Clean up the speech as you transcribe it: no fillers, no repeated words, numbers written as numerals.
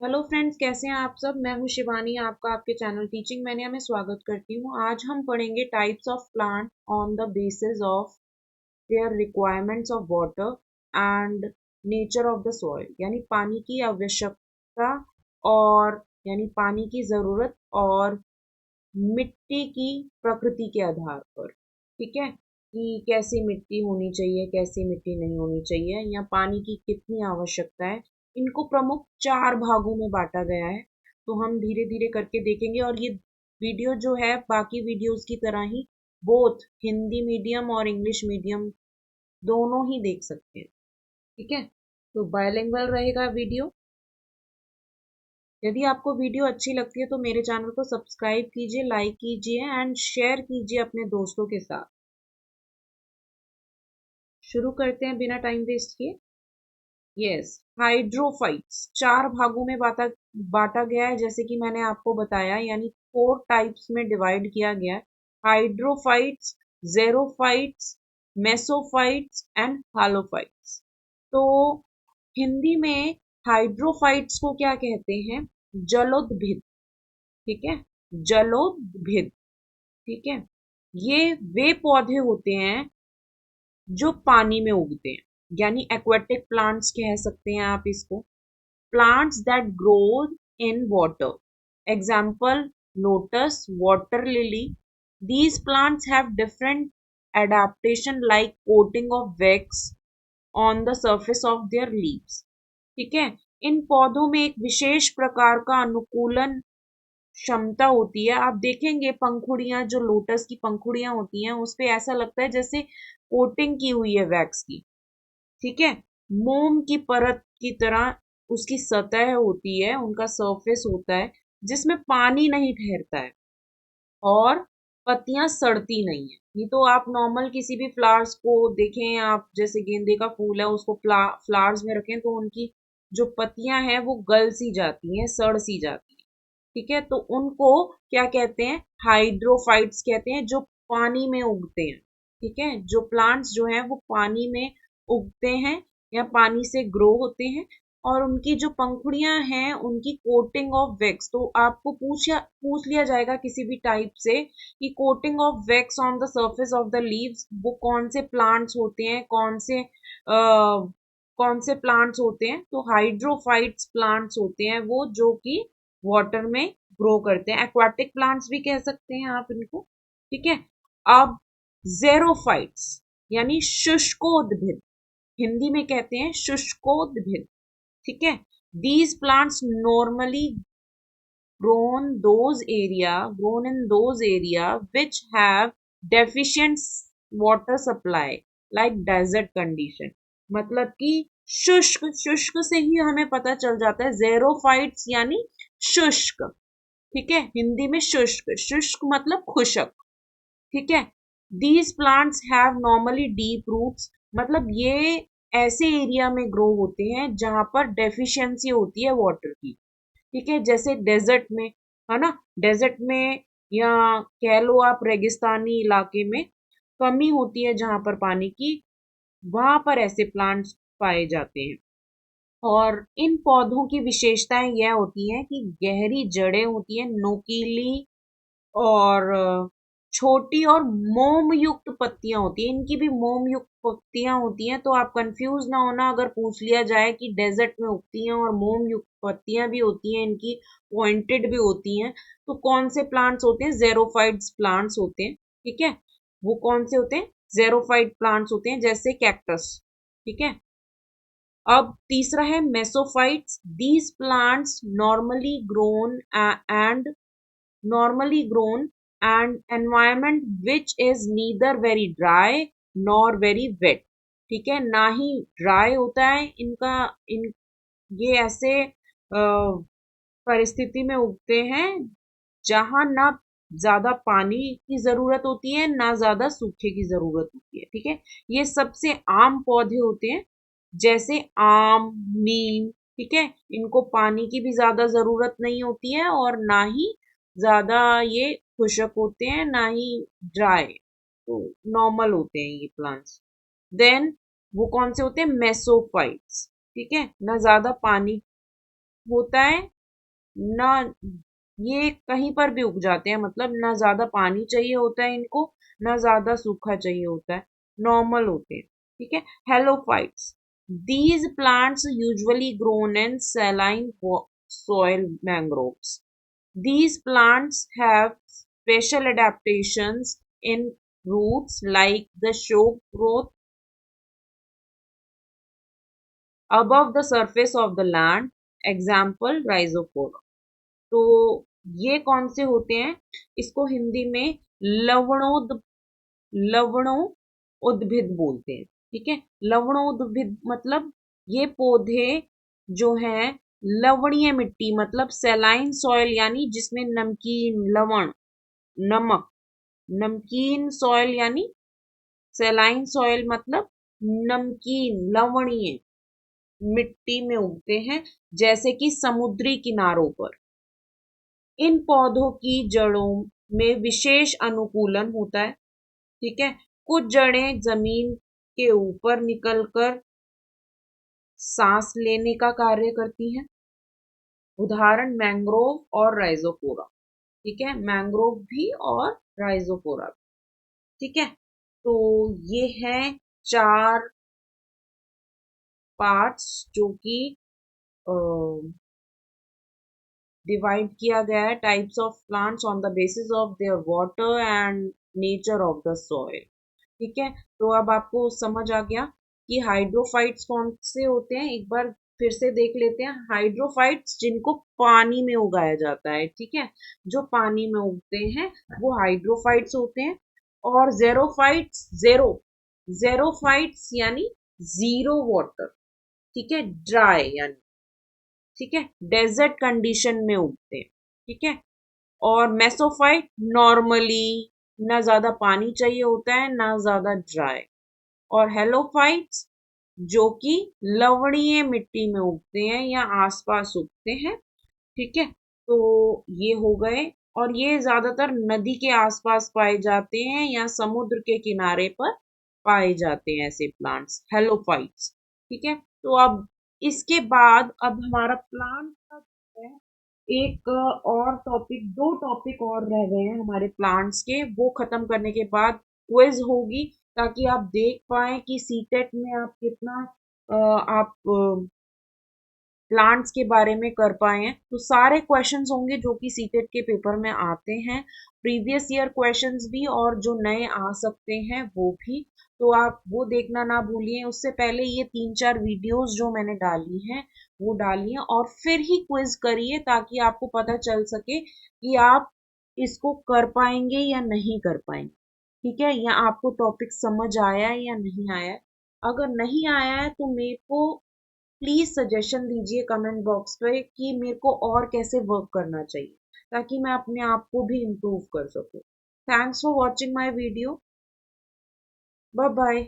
Hello friends, कैसे हैं आप सब। मैं हूं शिवानी, आपका आपके चैनल टीचिंग मैनिया में स्वागत करती हूं। आज हम पढ़ेंगे types of plant on the basis of their requirements of water and nature of the soil, यानी पानी की आवश्यकता और यानी पानी की ज़रूरत और मिट्टी की प्रकृति के आधार पर। ठीक है, कि कैसी मिट्टी होनी चाहिए, कैसी मिट्टी नहीं होनी चाहिए, या पानी की कितनी आवश्यकता है। इनको प्रमुख चार भागों में बांटा गया है। तो हम धीरे धीरे करके देखेंगे, और ये वीडियो जो है बाकी वीडियोस की तरह ही बोथ हिंदी मीडियम और इंग्लिश मीडियम दोनों ही देख सकते हैं। ठीक है, तो बायलिंगुअल रहेगा वीडियो। यदि आपको वीडियो अच्छी लगती है तो मेरे चैनल को सब्सक्राइब कीजिए, लाइक कीजिए एंड शेयर कीजिए अपने दोस्तों के साथ। शुरू करते हैं बिना टाइम वेस्ट किए। यस, हाइड्रोफाइट्स चार भागों में बांटा बांटा गया है, जैसे कि मैंने आपको बताया, यानी 4 टाइप्स में डिवाइड किया गया है। Hydrophytes, xerophytes, mesophytes and halophytes. तो हिंदी में हाइड्रोफाइट्स को क्या कहते हैं? जलोद्भिद। ठीक है, जलोद्भिद। ठीक है, ये वे पौधे होते हैं जो पानी में उगते हैं, यानी एक्वेटिक प्लांट्स कह सकते हैं आप इसको। Plants that grow in water, example lotus, water lily. These plants have different adaptation like coating of wax on the surface of their leaves। ठीक है, इन पौधों में एक विशेष प्रकार का अनुकूलन क्षमता होती है। आप देखेंगे पंखुड़ियां, जो लोटस की पंखुड़ियां होती हैं उस पे ऐसा लगता है जैसे कोटिंग की हुई है वैक्स की। ठीक है, मोम की परत की तरह उसकी सतह होती है, उनका सरफेस होता है जिसमें पानी नहीं ठहरता है, और पत्तियां सड़ती नहीं है। ये तो आप नॉर्मल किसी भी फ्लावर्स को देखें, आप जैसे गेंदे का फूल है उसको फ्लावर्स में रखें तो उनकी जो पत्तियां हैं वो गल सी जाती हैं, सड़ सी जाती हैं। ठीक है, तो उनको क्या कहते हैं? हाइड्रोफाइट्स कहते हैं, जो पानी में उगते हैं। ठीक है, जो प्लांट्स जो हैं वो पानी में उगते हैं या पानी से ग्रो होते हैं, और उनकी जो पंखुड़ियां हैं उनकी कोटिंग ऑफ वैक्स। तो आपको पूछ लिया जाएगा किसी भी टाइप से कि coating of wax on the surface of the leaves वो कौन से प्लांट्स होते हैं, कौन से प्लांट्स होते हैं। तो हाइड्रोफाइट्स प्लांट्स होते हैं वो जो कि वाटर में ग्रो करते हैं। एक्वाटिक प्लांट्स भी कह सकते हैं आप इनको। ठीक है, अब जेरोफाइट्स यानी शुष्कोद्भिद, हिंदी में कहते हैं शुष्कोद्भिद। ठीक है, these plants normally grown in those area which have deficient water supply like desert condition। मतलब कि शुष्क, शुष्क से ही हमें पता चल जाता है जेरोफाइट्स यानी शुष्क। ठीक है, हिंदी में शुष्क, शुष्क मतलब खुशक। ठीक है, these plants have normally deep roots, मतलब ये ऐसे एरिया में ग्रो होते हैं जहां पर डेफिशिएंसी होती है वाटर की। ठीक है, जैसे डेजर्ट में, है ना, डेजर्ट में या कह लो आप रेगिस्तानी इलाके में कमी होती है जहां पर पानी की, वहां पर ऐसे प्लांट्स पाए जाते हैं। और इन पौधों की विशेषताएं यह होती हैं कि गहरी जड़ें होती हैं, नोकीली और छोटी और मोम युक्त पत्तियां होती हैं। इनकी भी मोम युक्त पत्तियां होती हैं, तो आप कंफ्यूज ना होना अगर पूछ लिया जाए कि डेजर्ट में उगती हैं और मोम युक्त पत्तियां भी होती हैं, इनकी पॉइंटेड भी होती हैं, तो कौन से प्लांट्स होते हैं? जेरोफाइट्स प्लांट्स होते हैं। ठीक है, वो कौन से होते हैं? जेरोफाइट प्लांट्स होते हैं, जैसे कैक्टस। ठीक है, अब तीसरा है mesophytes. These plants normally grown and environment which is neither very dry nor very wet। ठीक है, ना ही ड्राई होता है इनका, इन ये ऐसे परिस्थिति में उगते हैं जहां ना ज्यादा पानी की जरूरत होती है ना ज्यादा सूखे की जरूरत होती है। ठीक है, ये सबसे आम पौधे होते हैं, जैसे आम, नीम। ठीक है, इनको पानी की भी ज्यादा जरूरत नहीं होती है और ना ही ज्यादा ये खुशक होते हैं, ना ही ड्राई। तो नॉर्मल होते हैं ये प्लांट्स। देन वो कौन से होते हैं? मेसोफाइट्स। ठीक है, ना ज्यादा पानी होता है ना, ये कहीं पर भी उग जाते हैं, मतलब ना ज्यादा पानी चाहिए होता है इनको, ना ज्यादा सूखा चाहिए होता है, नॉर्मल होते हैं। ठीक है। Halophytes, these plants usually grown in saline soil mangroves. These plants have special adaptations in roots like the shock growth above the surface of the land. Example rhizophora. तो ये कौन से होते हैं? इसको हिंदी में लवणोद लवणो उद्भिद बोलते हैं। ठीक है। लवणोद्भिद मतलब ये पौधे जो हैं लवणीय मिट्टी, मतलब सेलाइन सॉइल, यानी जिसमें नमकीन लवण नमक, नमकीन सॉइल यानी सेलाइन सॉइल मतलब नमकीन लवणीय मिट्टी में उगते हैं, जैसे कि समुद्री किनारों पर। इन पौधों की जड़ों में विशेष अनुकूलन होता है। ठीक है। कुछ जड़ें जमीन के ऊपर निकलकर सांस लेने का कार्य करती हैं। उदाहरण मैंग्रोव और राइजोफोरा। ठीक है। मैंग्रोव भी और राइजोफोरा भी। ठीक है। तो ये हैं 4 पार्ट्स जो कि डिवाइड किया गया है, types of plants on the basis of their water and nature of the soil. ठीक है। तो अब आपको समझ आ गया कि हाइड्रोफाइट्स कौन से होते हैं। एक बार फिर से देख लेते हैं। हाइड्रोफाइट्स जिनको पानी में उगाया जाता है, ठीक है, जो पानी में उगते हैं वो हाइड्रोफाइट्स होते हैं। और जेरोफाइट्स यानी जीरो वाटर, ठीक है, ड्राई यानी, ठीक है, डेजर्ट कंडीशन में उगते हैं। ठीक है। और मेसोफाइट नॉर्मली ना ज्यादा पानी चाहिए होता है ना ज्यादा ड्राई। और हेलोफाइट्स जो कि लवणीय मिट्टी में उगते हैं या आसपास उगते हैं। ठीक है। तो ये हो गए, और ये ज्यादातर नदी के आसपास पाए जाते हैं या समुद्र के किनारे पर पाए जाते हैं ऐसे प्लांट्स, हेलोफाइट्स। ठीक है। तो अब इसके बाद अब हमारा प्लांट का जो है एक और टॉपिक, 2 टॉपिक और रह गए हैं हमारे प्लांट्स के, वो खत्म करने के बाद क्विज होगी, ताकि आप देख पाए कि सीटेट में आप कितना आप प्लांट्स के बारे में कर पाए हैं। तो सारे क्वेश्चंस होंगे जो कि सीटेट के पेपर में आते हैं, प्रीवियस ईयर क्वेश्चंस भी और जो नए आ सकते हैं वो भी। तो आप वो देखना ना भूलिए। उससे पहले ये 3-4 वीडियोस जो मैंने डाली हैं वो डालिए और फिर ही क्विज करिए, ताकि आपको पता चल सके कि आप इसको कर पाएंगे या नहीं कर पाएंगे। ठीक है। या आपको टॉपिक समझ आया है या नहीं आया है। अगर नहीं आया है तो मेरे को प्लीज सजेशन दीजिए कमेंट बॉक्स पे कि मेरे को और कैसे वर्क करना चाहिए, ताकि मैं अपने आप को भी इम्प्रूव कर सकूं। Thanks for watching my video. Bye bye.